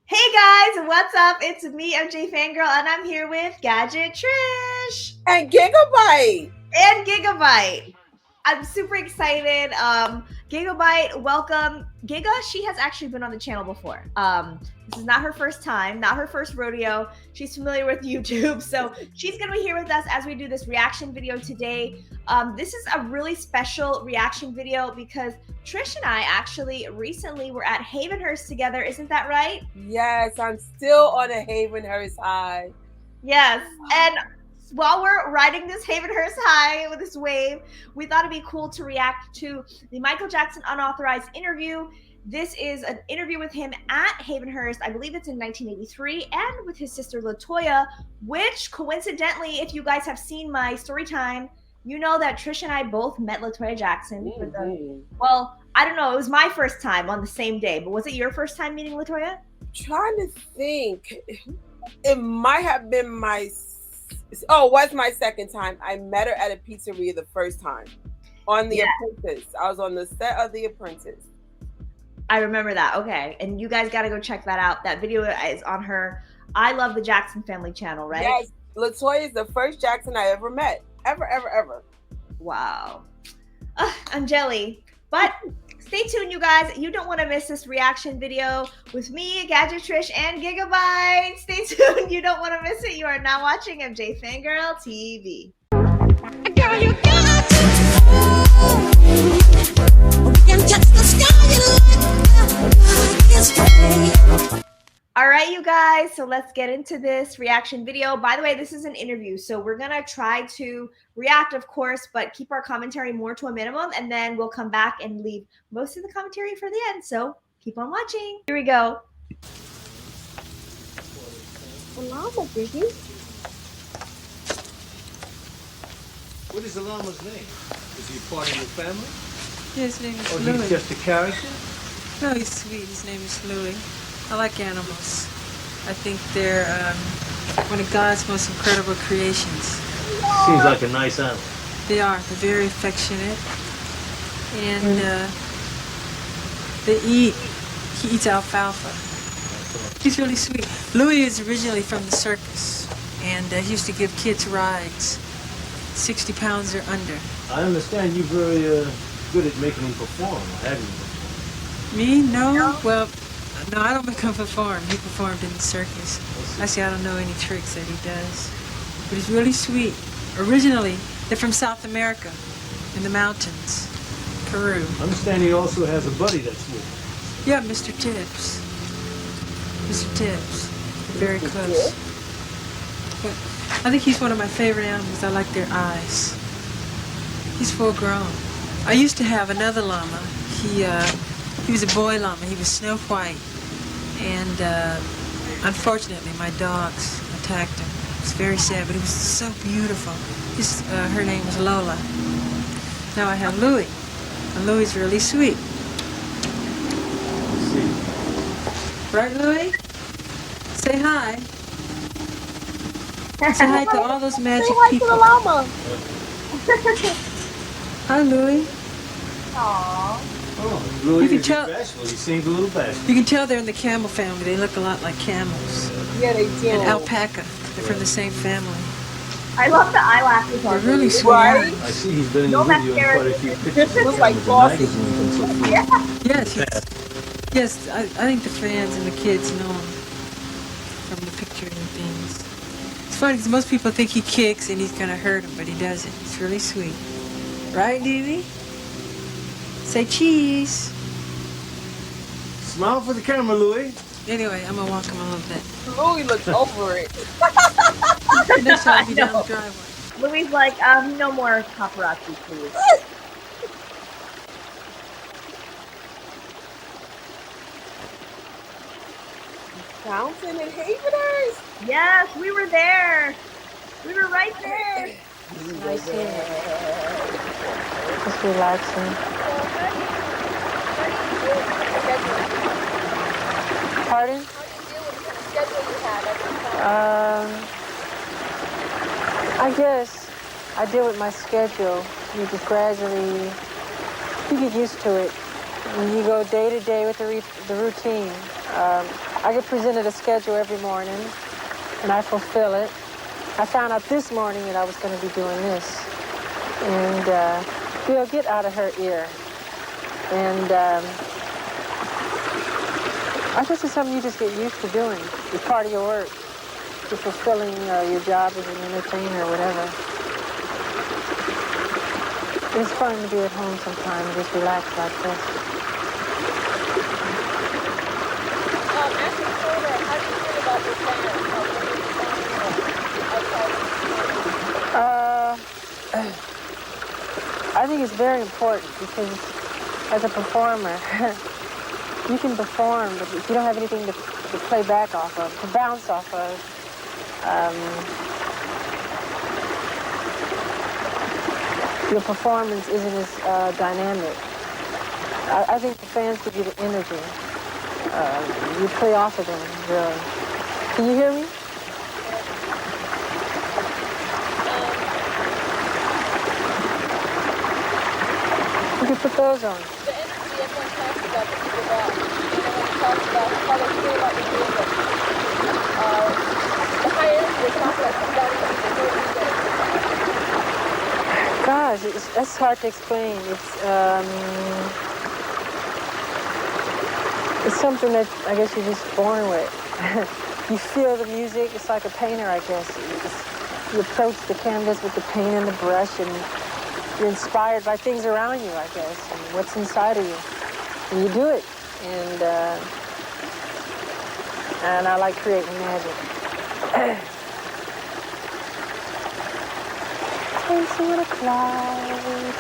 Hey guys, what's up? It's me, MJFANGIRL, and I'm here with Gadget Trish and Gigabyte. I'm super excited. Gigabyte, welcome. Giga, she has actually been on the channel before. This is not her first time, not her first rodeo. She's familiar with YouTube, so she's gonna be here with us as we do this reaction video today. This is a really special reaction video because Trish and I actually recently were at Havenhurst together. Isn't that right? Yes, I'm still on a Havenhurst high. Yes, and while we're riding this Havenhurst high with this wave, we thought it'd be cool to react to the Michael Jackson unauthorized interview. This is an interview with him at Havenhurst. I believe it's in 1983, and with his sister LaToya, which coincidentally, if you guys have seen my story time, you know that Trish and I both met LaToya Jackson. Well, I don't know. It was my first time on the same day, but was it your first time meeting LaToya? Trying to think. It might have been was my second time. I met her at a pizzeria the first time on The Apprentice. I was on the set of The Apprentice. I remember that. Okay. And you guys got to go check that out. That video is on her I Love the Jackson Family channel, right? Yes. LaToya is the first Jackson I ever met. Ever. Wow. I'm jelly. But stay tuned, you guys. You don't want to miss this reaction video with me, Gadget Trish, and Gigabyte. Stay tuned. You don't want to miss it. You are now watching MJFANGIRL TV. Girl, you got to and touch the sky. All right, you guys, so let's get into this reaction video. By the way, this is an interview, so we're going to try to react, of course, but keep our commentary more to a minimum, and then we'll come back and leave most of the commentary for the end, so keep on watching. Here we go. Llama, baby. What is the llama's name? Is he part of your family? His name is Or Louis. he's just a character? No, he's sweet. His name is Louis. I like animals. I think they're one of God's most incredible creations. Seems like a nice animal. They are. They're very affectionate. And they eat. He eats alfalfa. He's really sweet. Louis is originally from the circus. And he used to give kids rides. 60 pounds or under. I understand you're very good at making him perform. Have you? Me? No? Well, no, I don't make him perform. He performed in the circus. Actually, I don't know any tricks that he does. But he's really sweet. Originally, they're from South America, in the mountains, Peru. I understand he also has a buddy that's with him. Yeah, Mr. Tibbs. Mr. Tibbs. They're very close. But I think he's one of my favorite animals. I like their eyes. He's full grown. I used to have another llama. He was a boy llama. He was snow white. And unfortunately, my dogs attacked him. It was very sad, but he was so beautiful. Her name was Lola. Now I have Louis. And Louis is really sweet. Let's see. Right, Louis? Say hi. Say hi to all those magic people. To the llama. Hi, Louis. Aww. Oh, Louis, You can is tell- bashful. He seems a little bashful. You can tell they're in the camel family. They look a lot like camels. Yeah, they do. And alpaca. They're from the same family. I love the eyelashes They're on really this. sweet. Right? I see he's been in No the video in mascara. quite a few pictures. Looks like with the Frosty. magazines and so forth. Yes, I think the fans and the kids know him from the picture and things. It's funny because most people think he kicks and he's going to hurt them, but he doesn't. He's really sweet. Right, Dee? Say cheese. Smile for the camera, Louis. Anyway, I'm going to walk him a little bit. Louis looks over it. Next time I'll be down the driveway. Louis like, no more paparazzi, please. Fountain and Havenhurst. Yes, we were there. We were right there. Nice here. Just relaxing. Pardon? I guess I deal with my schedule. You just gradually, you get used to it. When you go day to day with the routine, I get presented a schedule every morning, and I fulfill it. I found out this morning that I was going to be doing this. And, get out of her ear. And I guess it's something you just get used to doing. It's part of your work. You're fulfilling your job as an entertainer or whatever. It's fun to be at home sometime and just relax like this. Asking further, how do you feel about your fans? I think it's very important because as a performer, you can perform, but if you don't have anything to play back off of, to bounce off of, your performance isn't as dynamic. I think the fans give you the energy. You play off of them, really. Can you hear me? You can put those on. The energy everyone talks about that people got, talks about how they feel about the music. The high energy they talk about comes out of the music. Gosh, that's hard to explain. It's something that I guess you're just born with. You feel the music. It's like a painter, I guess. You approach the canvas with the paint and the brush, and you're inspired by things around you, I guess, and what's inside of you. And you do it. And I like creating magic. Chasing on a cloud,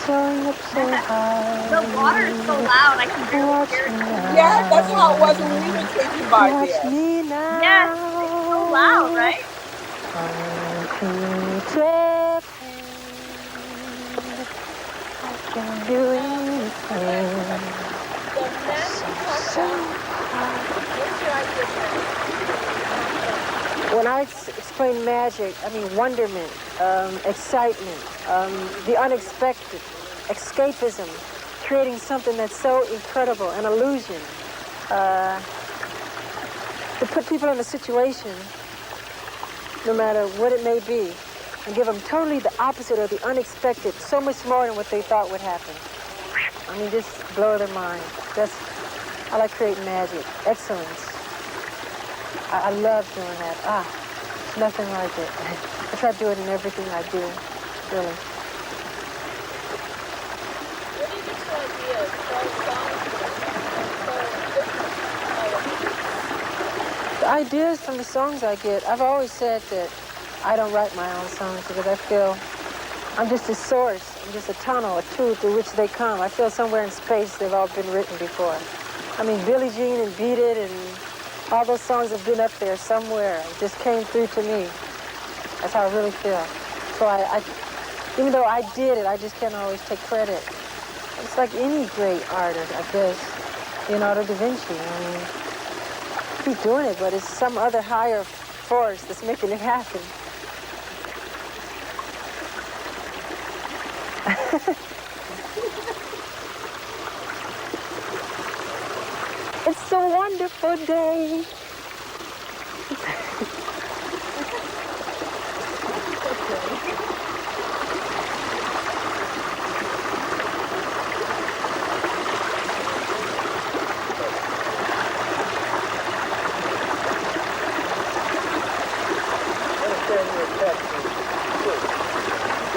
soaring up so high. The water is so loud, I can barely hear it. Yeah, that's how it was when we were taking by Watch there. me now. Yes, it's so loud, right? Peter Pan, I can do anything. The magic talks about, what's your idea of magic? When I explain magic, I mean wonderment, excitement, the unexpected, escapism, creating something that's so incredible, an illusion. To put people in a situation, no matter what it may be, and give them totally the opposite or the unexpected, so much more than what they thought would happen. I mean, just blow their mind. I like creating magic, excellence. I love doing that. There's nothing like it. I try to do it in everything I do, really. What do you get your ideas from songs? The ideas from the songs I get, I've always said that I don't write my own songs because I feel I'm just a source. I'm just a tunnel, a tube through which they come. I feel somewhere in space they've all been written before. I mean, Billie Jean and Beat It and all those songs have been up there somewhere. It just came through to me. That's how I really feel. So I even though I did it, I just can't always take credit. It's like any great artist, I guess. Leonardo da Vinci. I mean, he's doing it, but it's some other higher force that's making it happen. It's a wonderful day.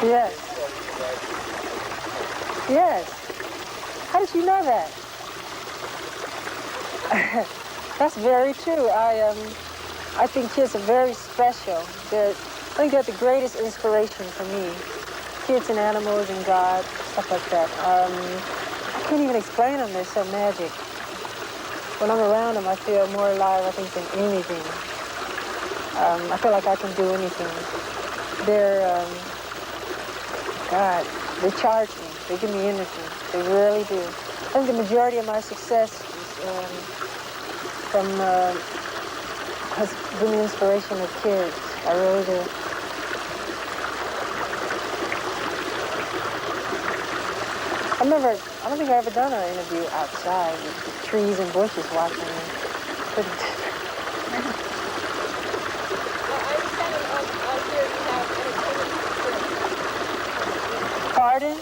Yes. Yes. How did you know that? That's very true. I think kids are very special. I think they're the greatest inspiration for me. Kids and animals and God, stuff like that. I can't even explain them. They're so magic. When I'm around them, I feel more alive, I think, than anything. I feel like I can do anything. God, they charge me. They give me energy. They really do. I think the majority of my success has been the inspiration of kids. I really do. I don't think I've ever done an interview outside with trees and bushes watching me. couldn't. Pardon?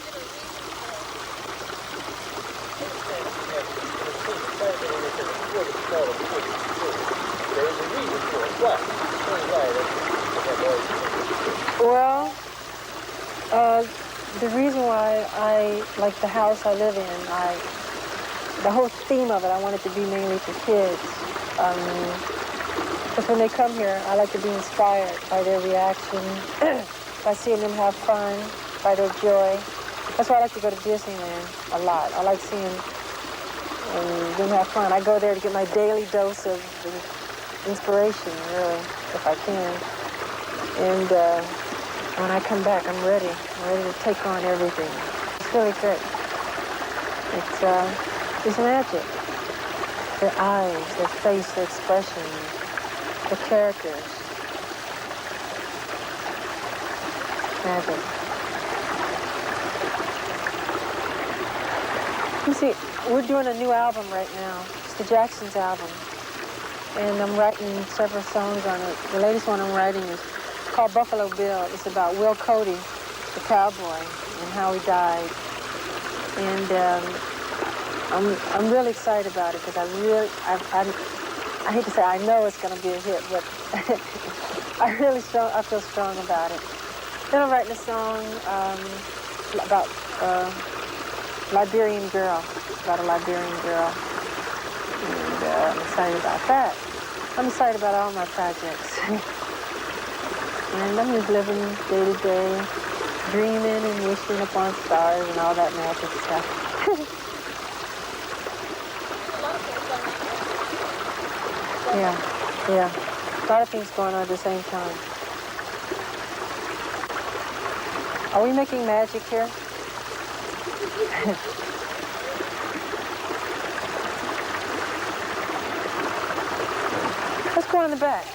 Well, the reason why I like the house I live in, the whole theme of it, I want it to be mainly for kids. Because when they come here, I like to be inspired by their reaction, by seeing them have fun, by their joy. That's why I like to go to Disneyland a lot. I like seeing them have fun. I go there to get my daily dose of inspiration, really, if I can. And when I come back, I'm ready. I'm ready to take on everything. It's really good. It's magic. Their eyes, their face, their expression, the characters. Magic. You see, we're doing a new album right now. It's the Jacksons album. And I'm writing several songs on it. The latest one I'm writing is called Buffalo Bill. It's about Will Cody, the cowboy, and how he died. And I'm really excited about it because I hate to say I know it's going to be a hit, but I feel strong about it. Then I'm writing a song about Liberian girl. It's about a Liberian girl. And I'm excited about that. I'm excited about all my projects. And I'm just living day to day, dreaming and wishing upon stars and all that magic stuff. Yeah. A lot of things going on at the same time. Are we making magic here? Let's go in the back.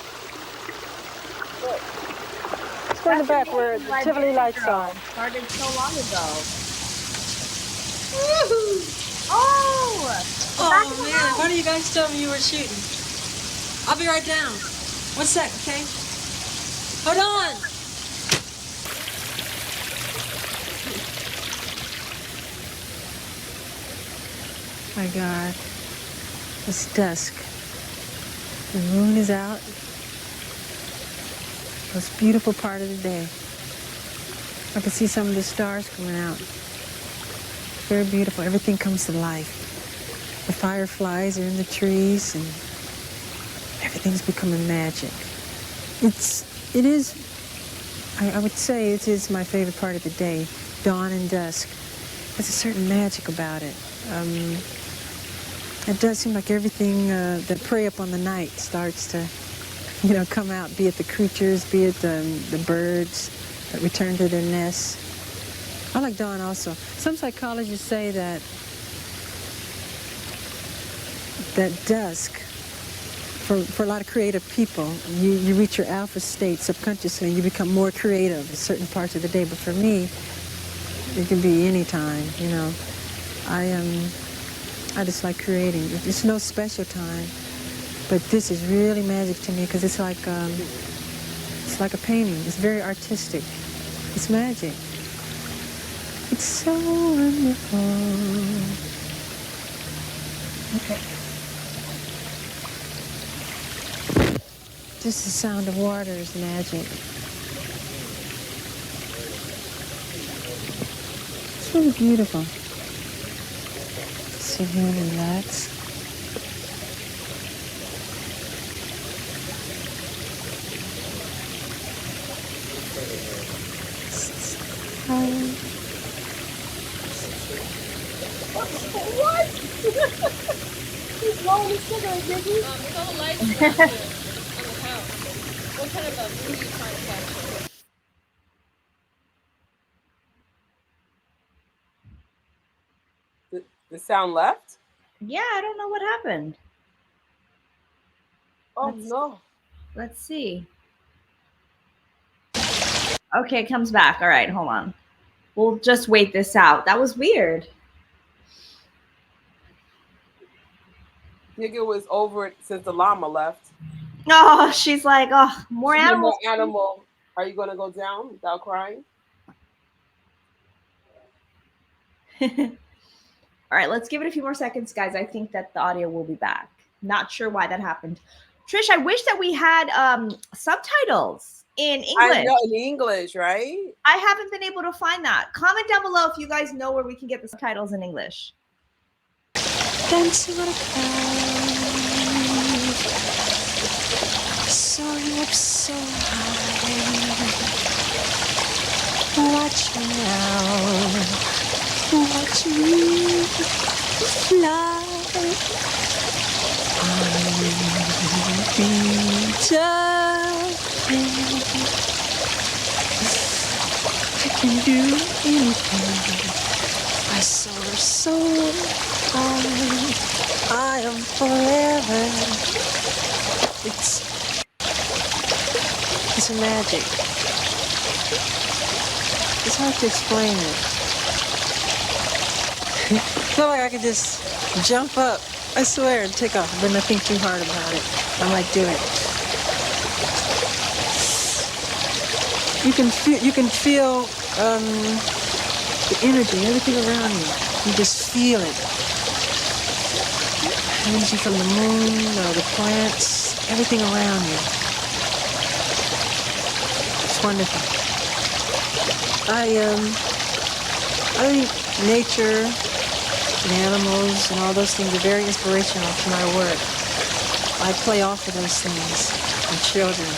Let's go in the back where the Tivoli lights on. Started so long ago. Woo-hoo. Oh! Oh man, why don't you guys tell me you were shooting? I'll be right down. 1 sec, okay? Hold on! My God, it's dusk. The moon is out. Most beautiful part of the day. I can see some of the stars coming out. Very beautiful. Everything comes to life. The fireflies are in the trees and everything's becoming magic. I would say it is my favorite part of the day, dawn and dusk. There's a certain magic about it. It does seem like everything that prey upon the night starts to, come out, be it the creatures, be it the birds that return to their nests. I like dawn also. Some psychologists say that dusk, for a lot of creative people, you reach your alpha state subconsciously and you become more creative in certain parts of the day. But for me, it can be any time, I just like creating. It's no special time, but this is really magic to me because it's like a painting. It's very artistic. It's magic. It's so wonderful. Okay. Just the sound of water is magic. It's really beautiful. Sit here and relax. What? He's blowing his cigarette, did he? With all the lights on the house, what kind of a mood are you trying to capture? The sound left? Yeah, I don't know what happened. Oh, no. Let's see. Okay, it comes back. All right, hold on. We'll just wait this out. That was weird. Nigga was over it since the llama left. Oh, she's like, oh, more No more animals. animal. Are you gonna go down without crying? All right, let's give it a few more seconds, guys. I think that the audio will be back. Not sure why that happened. Trish, I wish that we had subtitles in English. I know in English, right? I haven't been able to find that. Comment down below if you guys know where we can get the subtitles in English. Dancing on a cloud, soaring up so high. Watch me now, watch me fly. I can do anything. I soar so high. I am forever. It's magic. It's hard to explain it. I feel like I could just jump up, I swear, and take off, but nothing too hard about it. I'm like, do it. You can feel the energy, everything around you. You just feel it. Energy from the moon, the plants, everything around you. It's wonderful. I think nature and animals and all those things are very inspirational to my work. I play off of those things with children.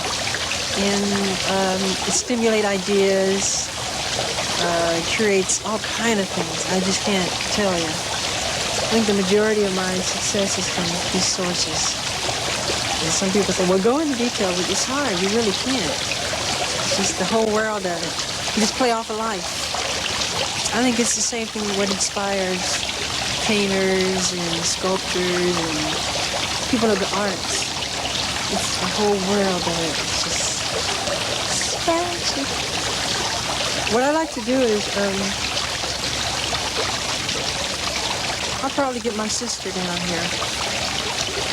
And it stimulates ideas, creates all kind of things. I just can't tell you. I think the majority of my success is from these sources. And some people say, well, go into detail, but it's hard. You really can't. It's just the whole world of it. You just play off of life. I think it's the same thing what inspires painters and sculptors and people of the arts. It's the whole world of it. It's just magic. What I like to do is, I'll probably get my sister down here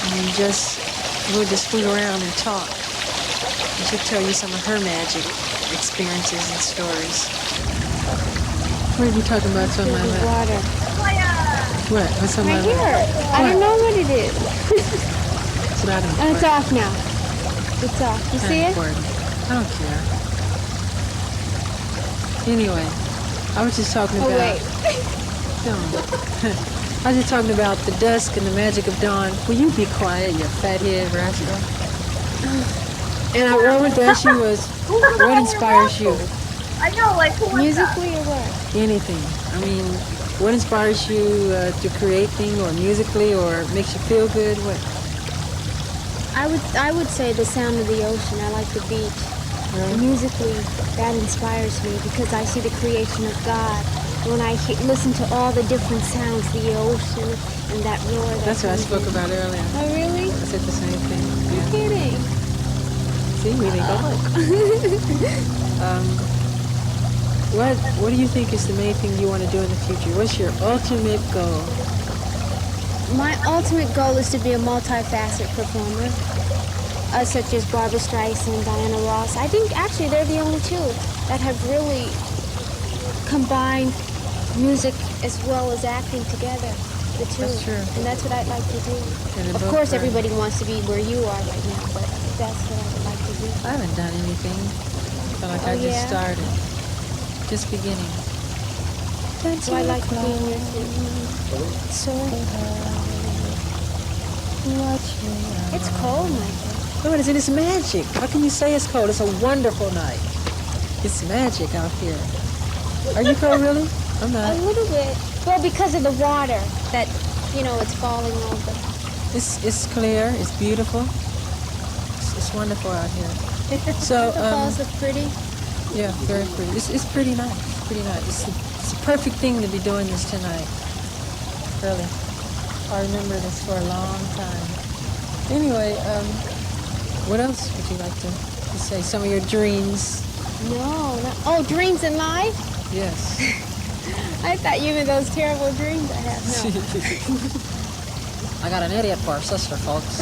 and we'll just fool around and talk. And she'll tell you some of her magic experiences and stories. What are you talking about? It's on my lap. Water. What? What's on my Right lap? here. I don't know what it is. It's not important. And it's off now. It's off. You see Not it? important. I don't care. Anyway, I was just talking about... Oh, wait. I was just talking about the dusk and the magic of dawn. Will you be quiet, you fathead rascal? And what I wanted to ask you was, what inspires you? I know, like, who was that? Musically or what? Anything. I mean, what inspires you to create things, or musically, or makes you feel good? What? I would say the sound of the ocean. I like the beach. Right. Musically, that inspires me because I see the creation of God. When I listen to all the different sounds, the ocean and that roar. That's what I spoke about earlier. Oh, really? I said the same thing. You're Yeah. kidding. See, we didn't go. What do you think is the main thing you want to do in the future? What's your ultimate goal? My ultimate goal is to be a multifaceted performer, such as Barbra Streisand, Diana Ross. I think actually they're the only two that have really combined music as well as acting together. The two. That's true. And that's what I'd like to do. And they're Of both course, great. everybody wants to be where you are right now, but that's what I would like to do. I haven't done anything. I feel like I just yeah? started. Just beginning. So I'd like to be in your city. So It's cold, Michael. no, it isn't. It's magic. How can you say it's cold? It's a wonderful night. It's magic out here. Are you cold, really? I'm A not. little bit. Well, because of the water that, it's falling over. It's clear. It's beautiful. It's wonderful out here. So, The falls look pretty. yeah, very pretty. It's pretty nice. It's pretty nice. It's a perfect thing to be doing this tonight. Really. I remember this for a long time. Anyway, what else would you like to say? Some of your dreams? No. Oh, dreams in life? Yes. I thought you meant those terrible dreams I have. No. I got an idiot for a sister, folks.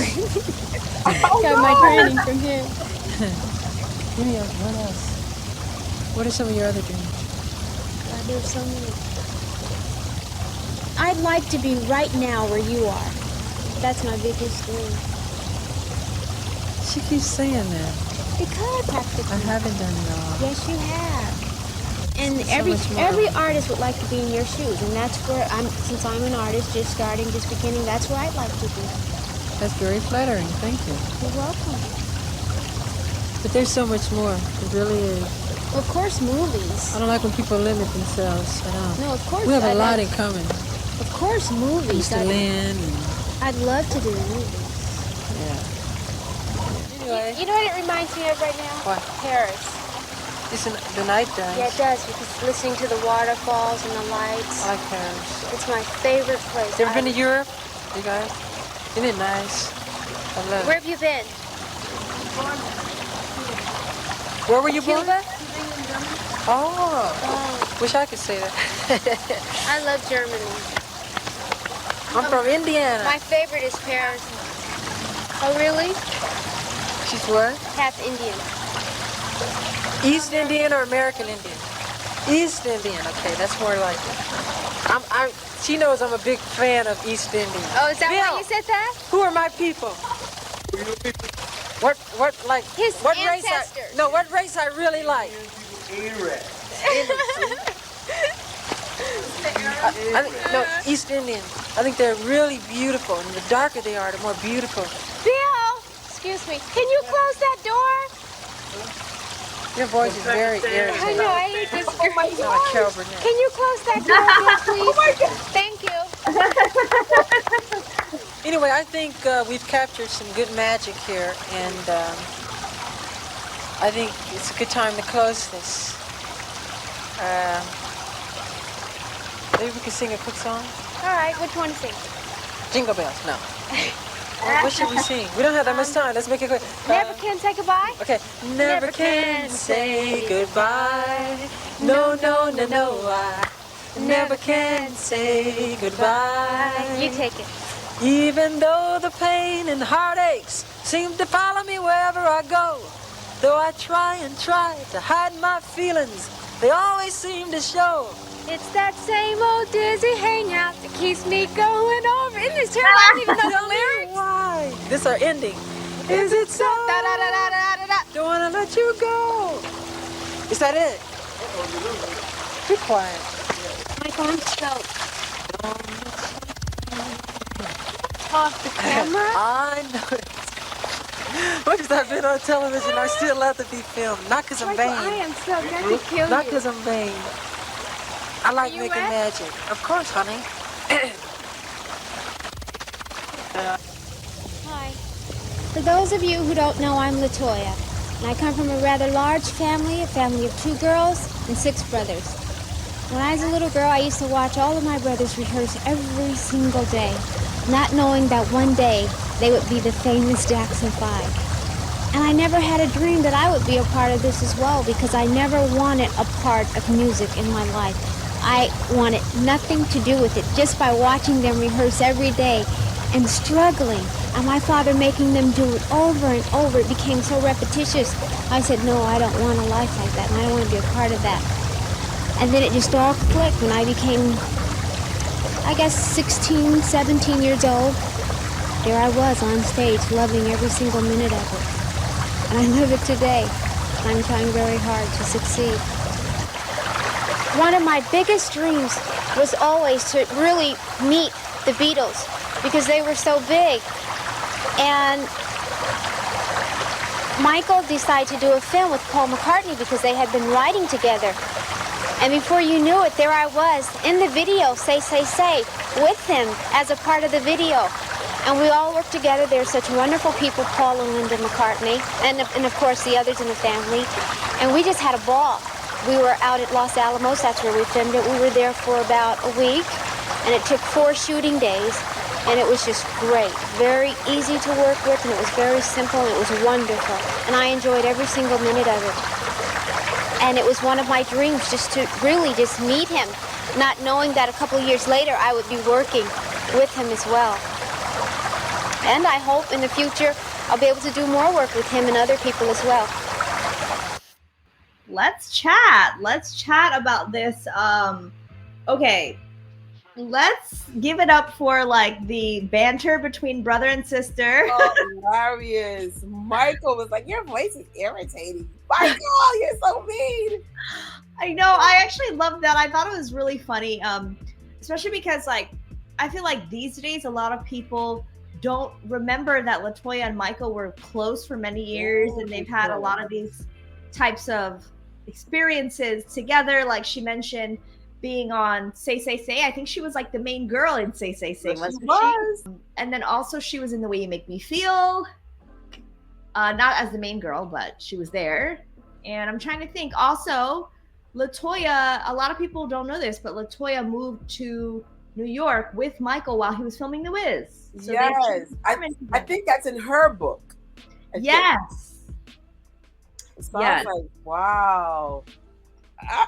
Got my training from him. What else? What are some of your other dreams? There's so many. I'd like to be right now where you are. That's my biggest dream. She keeps saying that. Because practically. I haven't done it all. Yes, you have. And So every much more. every artist would like to be in your shoes, and that's where since I'm an artist, just starting, just beginning, that's where I'd like to be. That's very flattering. Thank you. You're welcome. But there's so much more. It really is. Of course, movies. I don't like when people limit themselves. I don't. No, of course. We have a I'd lot like- in common. Of course, movies. Mr. Lynn and I'd love to do movies. yeah. Anyway, You know what it reminds me of right now? What? Paris. it's the night does. Yeah, it does, because listening to the waterfalls and the lights. I like Paris. It's my favorite place. You ever been to Europe? You guys? Isn't it nice? I love Where it. have you been? Where were you born? Cuba? Oh, Oh, wish I could say that. I love Germany. I'm from Indiana. My favorite is Paris. Oh, really? She's what? Half Indian. East Indian or American Indian? East Indian. Okay, that's more like it. She knows I'm a big fan of East Indian. Oh, is that Bill, why you said that? Who are my people? What like? His what ancestors. race? What race I really like? No, East Indian. I think they're really beautiful, and the darker they are, the more beautiful. Bill! Excuse me. Can you close that door? Your voice is very I irritating. know, I hate this girl. It's not a Carol Burnett. Can you close that door, Bill, please? Oh my God. Thank you. Anyway, I think we've captured some good magic here, and I think it's a good time to close this. Maybe we can sing a quick song? All right, which one to sing? Jingle bells, no. What should we sing? We don't have that much time. Let's make it quick. Never can say goodbye? Okay. Never can say goodbye. No, no, no, no. I never can say goodbye. You take it. Even though the pain and heartaches seem to follow me wherever I go, though I try and try to hide my feelings, they always seem to show. It's that same old dizzy hangout that keeps me going over. Isn't this terrible? I don't even know the lyrics. Why? This is our ending. Is it so? Da, da, da, da, da, da, da. Don't want to let you go. Is that it? Be quiet. Michael, I'm stoked. Off the camera? I know it. Much as I've been on television, I still love to be filmed. Not because I'm Michael, vain. I am so going to kill Not you. because I'm vain. I like you making wet? magic. Of course, honey. Hi. For those of you who don't know, I'm LaToya, and I come from a rather large family, a family of 2 girls and 6 brothers. When I was a little girl, I used to watch all of my brothers rehearse every single day, not knowing that one day they would be the famous Jackson 5. And I never had a dream that I would be a part of this as well, because I never wanted a part of music in my life. I wanted nothing to do with it. Just by watching them rehearse every day and struggling, and my father making them do it over and over, it became so repetitious. I said, no, I don't want a life like that, and I don't want to be a part of that. And then it just all clicked when I became, I guess, 16, 17 years old. There I was on stage, loving every single minute of it. And I live it today. I'm trying very hard to succeed. One of my biggest dreams was always to really meet the Beatles, because they were so big. And Michael decided to do a film with Paul McCartney because they had been writing together. And before you knew it, there I was in the video, Say, Say, Say, with him as a part of the video. And we all worked together. They're such wonderful people, Paul and Linda McCartney, and of course the others in the family. And we just had a ball. We were out at Los Alamos, that's where we filmed it. We were there for about a week, and it took 4 shooting days, and it was just great. Very easy to work with, and it was very simple, and it was wonderful. And I enjoyed every single minute of it. And it was one of my dreams just to really just meet him, not knowing that a couple of years later I would be working with him as well. And I hope in the future I'll be able to do more work with him and other people as well. Let's chat. Let's chat about this. Okay. Let's give it up for like the banter between brother and sister. Oh, hilarious. Michael was like, your voice is irritating. Michael, you're so mean. I know. I actually loved that. I thought it was really funny. Especially because like I feel like these days a lot of people don't remember that LaToya and Michael were close for many years, and they've had a lot of these types of experiences together. Like she mentioned being on Say Say Say. I think she was like the main girl in Say Say Say, wasn't she? And then also she was in The Way You Make Me Feel. Not as the main girl, but she was there. And I'm trying to think. Also, LaToya, a lot of people don't know this, but LaToya moved to New York with Michael while he was filming The Wiz. So yes. I think that's in her book. Yes. So I was like, wow.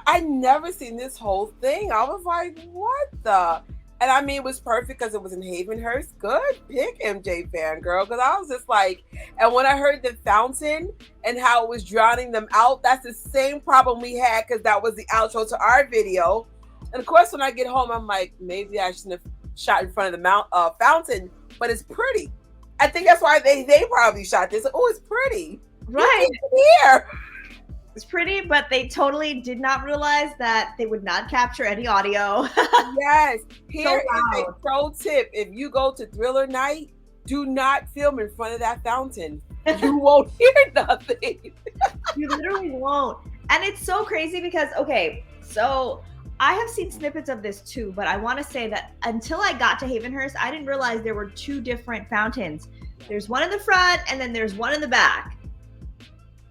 I never seen this whole thing. I was like, what the? And I mean, it was perfect because it was in Havenhurst. Good pick, MJ Fangirl. Because I was just like, and when I heard the fountain and how it was drowning them out, that's the same problem we had because that was the outro to our video. And of course, when I get home, I'm like, maybe I shouldn't have shot in front of the fountain, but it's pretty. I think that's why they probably shot this. Oh, it's pretty. Right. Here. It's pretty, but they totally did not realize that they would not capture any audio. Yes. Here is a pro tip. If you go to Thriller Night, do not film in front of that fountain. You won't hear nothing. You literally won't. And it's so crazy because, okay, so I have seen snippets of this too, but I want to say that until I got to Havenhurst, I didn't realize there were two different fountains. There's one in the front and then there's one in the back.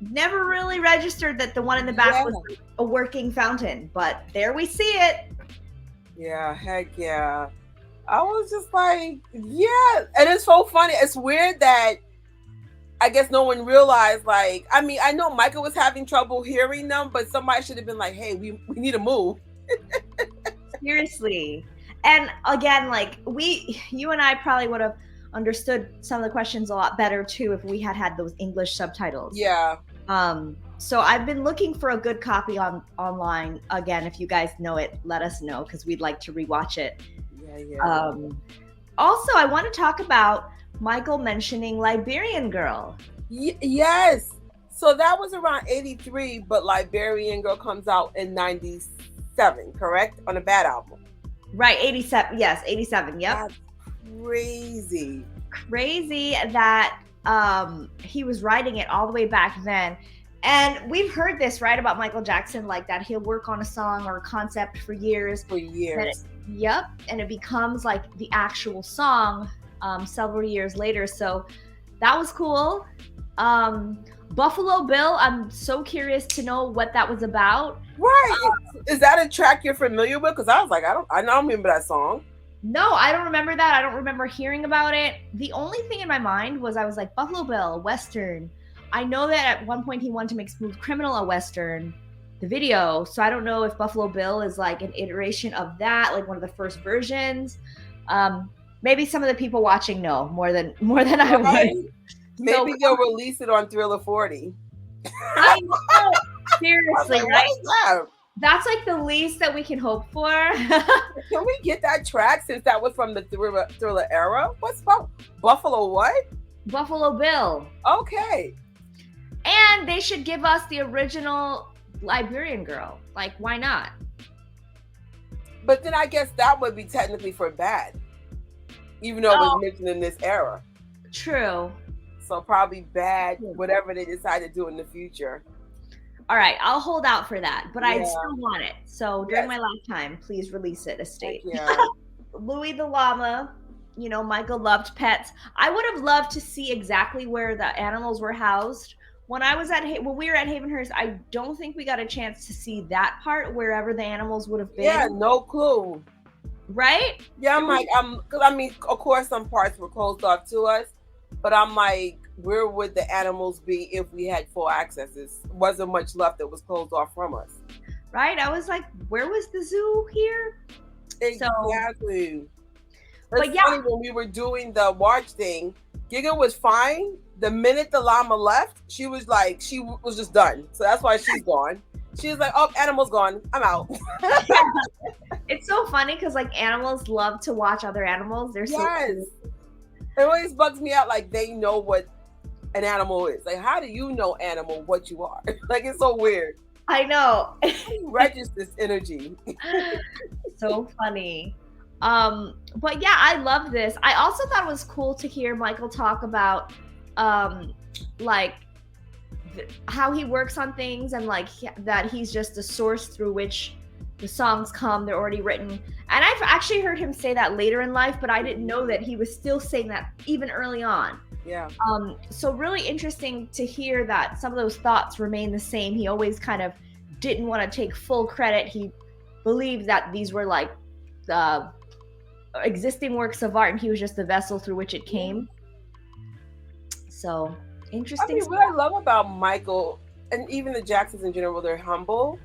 Never really registered that the one in the back was a working fountain, but there we see it. Yeah, heck yeah. I was just like, yeah. And it's so funny. It's weird that I guess no one realized, like, I mean, I know Michael was having trouble hearing them, but somebody should have been like, hey, we need to move. Seriously. And again, like you and I probably would have understood some of the questions a lot better too if we had those English subtitles. Yeah. So I've been looking for a good copy online. Again, if you guys know it, let us know because we'd like to rewatch it. Yeah. Also, I want to talk about Michael mentioning Liberian Girl. Yes. So that was around 83, but Liberian Girl comes out in 97, correct? On a Bad album. Right, 87. Yes, 87. Yep. That's crazy. Crazy that he was writing it all the way back then. And we've heard this, right, about Michael Jackson, like that he'll work on a song or a concept for years. Yep. And it becomes like the actual song several years later. So that was cool. Buffalo Bill, I'm so curious to know what that was about. Right. Is that a track you're familiar with? Because I was like, I don't remember that song. No, I don't remember that. I don't remember hearing about it. The only thing in my mind was I was like, Buffalo Bill, Western. I know that at one point he wanted to make Smooth Criminal a Western, the video. So I don't know if Buffalo Bill is like an iteration of that, like one of the first versions. Maybe some of the people watching know more than I would. Maybe they'll release it on Thriller 40. I know. Seriously, like, right? That's like the least that we can hope for. Can we get that track since that was from the Thriller era? What's about Buffalo what? Buffalo Bill. Okay. And they should give us the original Liberian Girl. Like, why not? But then I guess that would be technically for Bad. Even though it was mentioned in this era. True. So probably Bad, whatever they decide to do in the future. All right, I'll hold out for that, but I still want it. So during my lifetime, please release it, Estate. Louis the Llama, you know, Michael loved pets. I would have loved to see exactly where the animals were housed. When we were at Havenhurst, I don't think we got a chance to see that part, wherever the animals would have been. Yeah, no clue. Right? Yeah, I'm like, because I mean, of course, some parts were closed off to us, but I'm like, where would the animals be if we had full accesses? Wasn't much left that was closed off from us. Right? I was like, where was the zoo here? Exactly. It's funny when we were doing the march thing, Giga was fine. The minute the llama left, she was just done. So that's why she's gone. She was like, "Oh, animal's gone. I'm out." It's so funny because like animals love to watch other animals. They're so cool. It always bugs me out. Like they know what an animal is. Like, how do you know animal what you are? Like, it's so weird. I know. Register this energy. So funny. But yeah, I love this. I also thought it was cool to hear Michael talk about like how he works on things and like that he's just the source through which the songs come. They're already written. And I've actually heard him say that later in life, but I didn't know that he was still saying that even early on. Yeah. So really interesting to hear that some of those thoughts remain the same. He always kind of didn't want to take full credit. He believed that these were like existing works of art and he was just the vessel through which it came. So interesting. I mean, what I love about Michael and even the Jacksons in general, they're humble.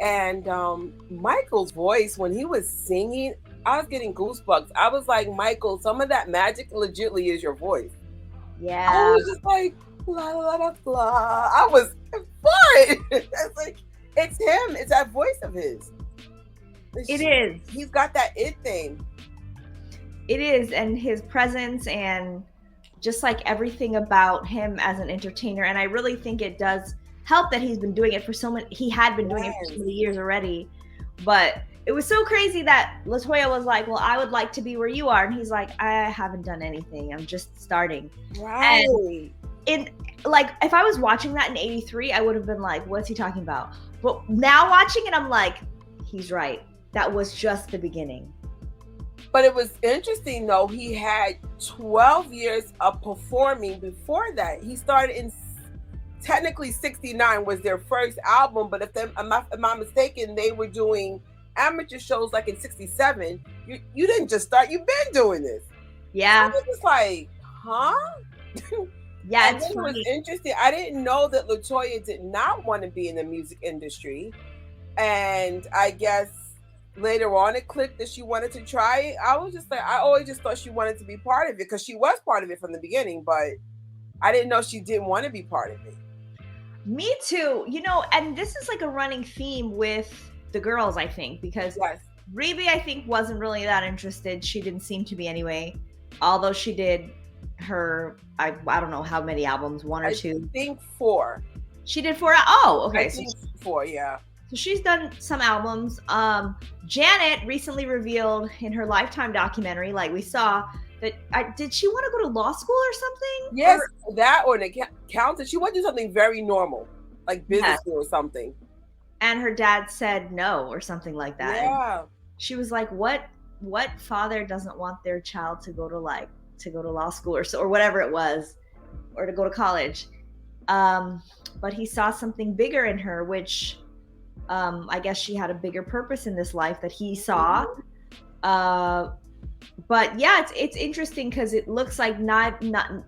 And Michael's voice, when he was singing, I was getting goosebumps. I was like, Michael, some of that magic legitly is your voice. Yeah. I was just like, la la la la. I was fun. It's like, it's him. It's that voice of his. It is. He's got that it thing. It is, and his presence and just like everything about him as an entertainer. And I really think it does help that he's been doing it for so many. He had been doing it for so many years already, but it was so crazy that LaToya was like, well, I would like to be where you are. And he's like, I haven't done anything. I'm just starting. Right. And like, if I was watching that in 83, I would have been like, what's he talking about? But now watching it, I'm like, he's right. That was just the beginning. But it was interesting though. He had 12 years of performing before that. He started in technically 69 was their first album. But if I'm not mistaken, they were doing amateur shows like in 67. You didn't just start, you've been doing this. Yeah. So it was like, huh? Yeah, and then it was interesting. I didn't know that LaToya did not want to be in the music industry. And I guess later on it clicked that she wanted to try it. I was just like, I always just thought she wanted to be part of it because she was part of it from the beginning, but I didn't know she didn't want to be part of it. Me too. You know, and this is like a running theme with the girls, I think, because Rebe, I think, wasn't really that interested. She didn't seem to be anyway, although she did her, I don't know how many albums, one or two. I think 4. She did 4. Oh, okay. I think 4, yeah. So she's done some albums. Janet recently revealed in her Lifetime documentary, like we saw, that did she want to go to law school or something? Yes, that or an accountant. She wanted to do something very normal, like business or something. And her dad said no or something like that. Yeah. And she was like, what father doesn't want their child to go to law school or whatever it was, or to go to college? But he saw something bigger in her, which I guess she had a bigger purpose in this life that he saw. But yeah, it's interesting because it looks like none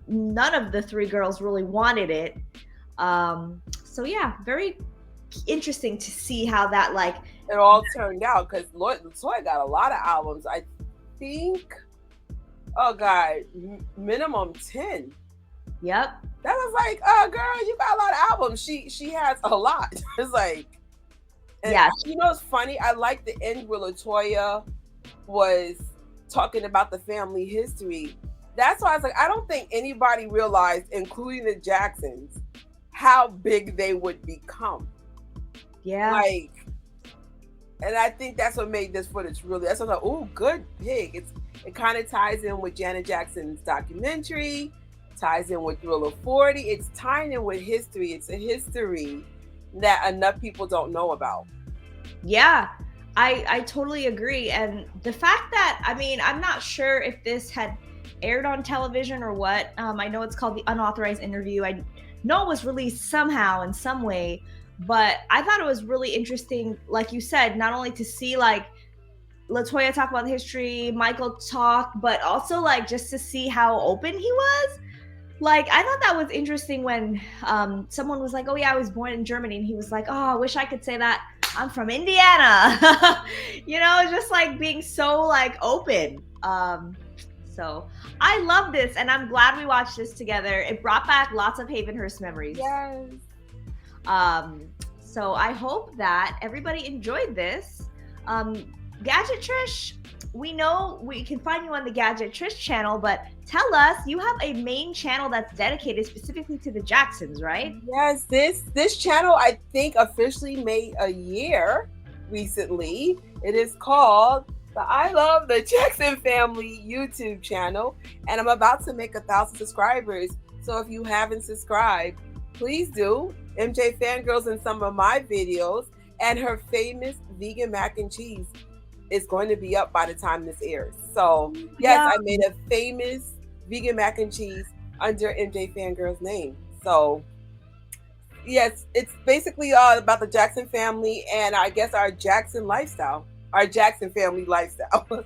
of the 3 girls really wanted it. So yeah, very interesting to see how that like it all turned out, because LaToya got a lot of albums. I think, oh god, minimum 10. Yep. That was like, oh girl, you got a lot of albums. She has a lot. It's like, yeah. You know, it's funny. I like the end where LaToya was talking about the family history. That's why I was like, I don't think anybody realized, including the Jacksons, how big they would become. Yeah. Like, and I think that's what made this footage really, that's what I was like, oh, good pig. It kind of ties in with Janet Jackson's documentary, ties in with Thriller 40. It's tying in with history. It's a history that enough people don't know about. Yeah, I totally agree. And the fact that, I mean, I'm not sure if this had aired on television or what. I know it's called The Unauthorized Interview. I know it was released somehow in some way, but I thought it was really interesting, like you said, not only to see like LaToya talk about the history, Michael talk, but also like just to see how open he was. Like, I thought that was interesting when someone was like, oh yeah, I was born in Germany. And he was like, oh, I wish I could say that. I'm from Indiana. You know, just like being so like open. So I love this, and I'm glad we watched this together. It brought back lots of Havenhurst memories. Yes. So I hope that everybody enjoyed this. Gadget Trish, we know we can find you on the Gadget Trish channel, but tell us, you have a main channel that's dedicated specifically to the Jacksons, right? Yes, this channel I think officially made a year recently. It is called the I Love the Jackson Family YouTube channel, and I'm about to make 1,000 subscribers. So if you haven't subscribed, please do. MJ Fangirls in some of my videos, and her famous vegan mac and cheese is going to be up by the time this airs. So yes, I made a famous vegan mac and cheese under MJ Fangirl's name. So yes, it's basically about the Jackson family, and I guess our Jackson lifestyle, our Jackson family lifestyle.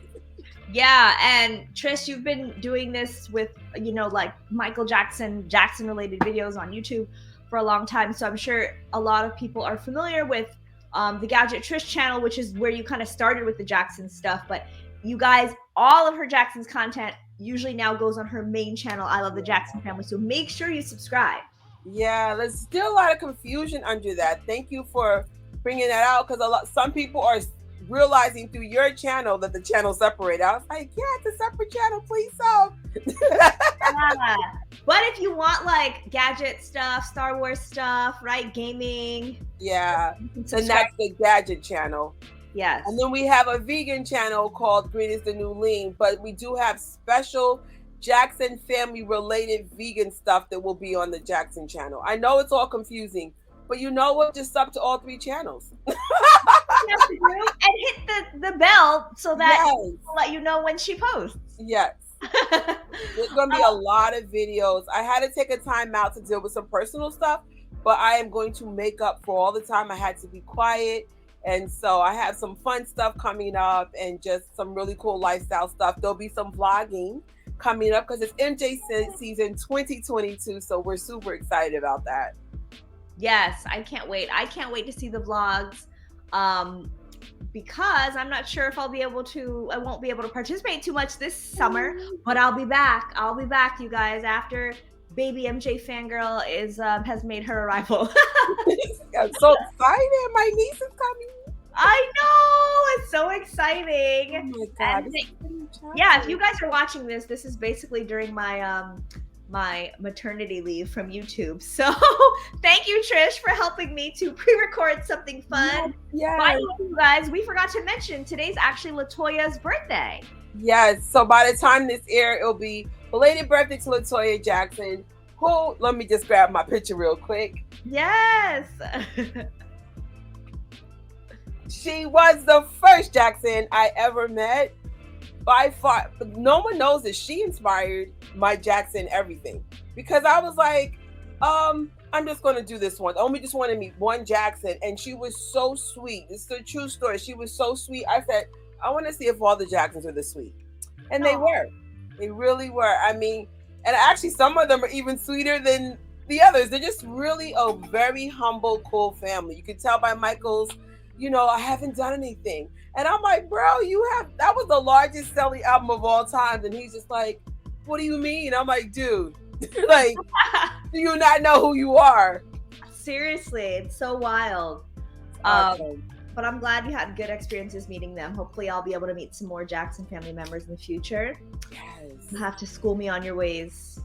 Yeah, and Trish, you've been doing this with, you know, like Michael Jackson related videos on YouTube for a long time. So I'm sure a lot of people are familiar with the Gadget Trish channel, which is where you kind of started with the Jackson stuff. But you guys, all of her Jackson's content usually now goes on her main channel, I Love the Jackson Family. So make sure you subscribe. Yeah, there's still a lot of confusion under that. Thank you for bringing that out, because some people are realizing through your channel that the channel's separated. I was like, yeah, it's a separate channel, please sub. Yeah. But if you want like gadget stuff, Star Wars stuff, right, gaming, yeah, and that's the Gadget channel. Yes. And then we have a vegan channel called Green is the New Lean, but we do have special Jackson family related vegan stuff that will be on the Jackson channel. I know it's all confusing, but you know what? Just sub to all 3 channels. You have to do, and hit the bell so that it will let you know when she posts. Yes. There's going to be a lot of videos. I had to take a time out to deal with some personal stuff, but I am going to make up for all the time I had to be quiet. And so I have some fun stuff coming up and just some really cool lifestyle stuff. There'll be some vlogging coming up because it's MJ season 2022. So we're super excited about that. Yes, I can't wait. I can't wait to see the vlogs. Because I'm not sure if I won't be able to participate too much this summer, but I'll be back. I'll be back, you guys, after baby MJ Fangirl has made her arrival. I'm so excited. My niece is coming. I know, it's so exciting. Oh my God. Yeah, if you guys are watching this, this is basically during my my maternity leave from YouTube. So thank you, Trish, for helping me to pre-record something fun. Yes. By the way, you guys, we forgot to mention today's actually LaToya's birthday. Yes. So by the time this air, it'll be belated birthday to LaToya Jackson. Who? Let me just grab my picture real quick. Yes. She was the first Jackson I ever met. By far, no one knows that she inspired my Jackson everything, because I was like, I'm just going to do this one. I only just want to meet one Jackson, and she was so sweet. It's a true story. She was so sweet. I said, I want to see if all the Jacksons are this sweet, and they were. They really were. I mean, and actually, some of them are even sweeter than the others. They're just really a very humble, cool family. You can tell by Michael's, you know, I haven't done anything. And I'm like, bro, that was the largest selling album of all time. And he's just like, what do you mean? I'm like, dude, like, do you not know who you are? Seriously, it's so wild. But I'm glad you had good experiences meeting them. Hopefully I'll be able to meet some more Jackson family members in the future. Yes. You'll have to school me on your ways.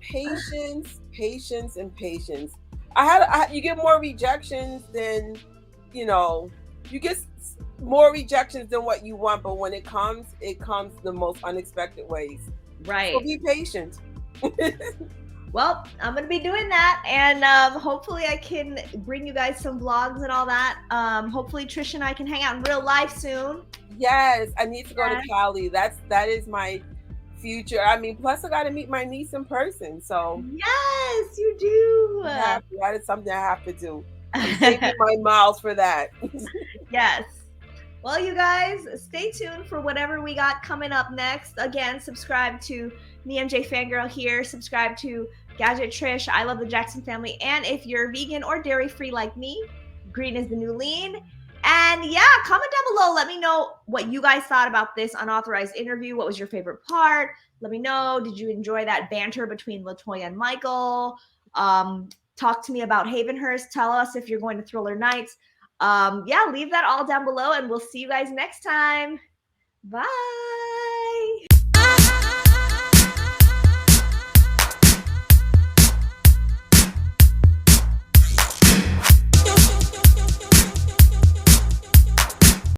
Patience, and patience. You get more rejections than, you know, you get more rejections than what you want, but when it comes the most unexpected ways. Right. So be patient. Well, I'm going to be doing that, and hopefully I can bring you guys some vlogs and all that. Hopefully Trish and I can hang out in real life soon. Yes, I need to go to Cali. That is my future. I mean, plus I got to meet my niece in person. So yes, you do. That is something I have to do. I'm taking my miles for that. Yes. Well, you guys, stay tuned for whatever we got coming up next. Again, subscribe to the MJ Fangirl here. Subscribe to Gadget Trish, I Love the Jackson Family. And if you're vegan or dairy-free like me, Green is the new lean. And yeah, comment down below. Let me know what you guys thought about this unauthorized interview. What was your favorite part? Let me know. Did you enjoy that banter between LaToya and Michael? Talk to me about Havenhurst. Tell us if you're going to Thriller Nights. Yeah, leave that all down below, and we'll see you guys next time. Bye.